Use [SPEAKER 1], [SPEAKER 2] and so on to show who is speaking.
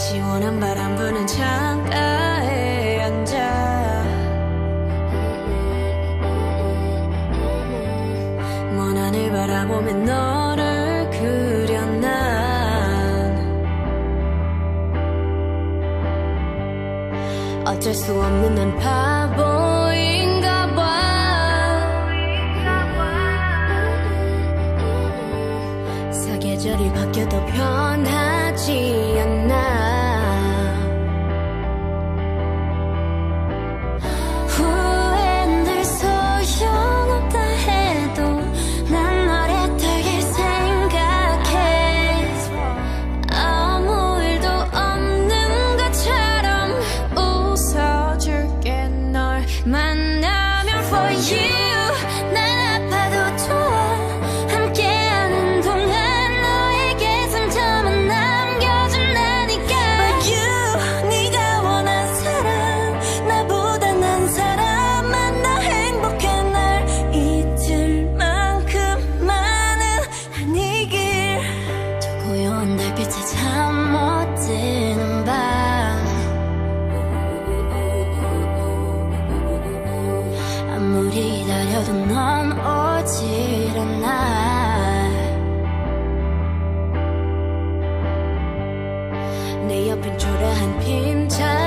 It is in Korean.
[SPEAKER 1] 시원한 바람 부는 창가에 앉아 먼 하늘 바라보며 너를 그려 난 어쩔 수 없는 난 바보인가 봐. 사계절이 바뀌어도 변하지 않아. 후회는 늘 소용없다 해도 난 너를 되게 생각해. 아무 일도 없는 것처럼 웃어줄게. 널 만나면 for you 난 아파도 좋아. 함께하는 동안 너에게 상처만 남겨준다니까. But you 네가 원한 사람 나보다 난 사람 만나 행복해. 날 잊을 만큼만은 아니길. 저 고요한 달빛에 잠 못 드는 밤 아무리 기다려도 넌 오질 않아. 내 옆엔 초라한 빈자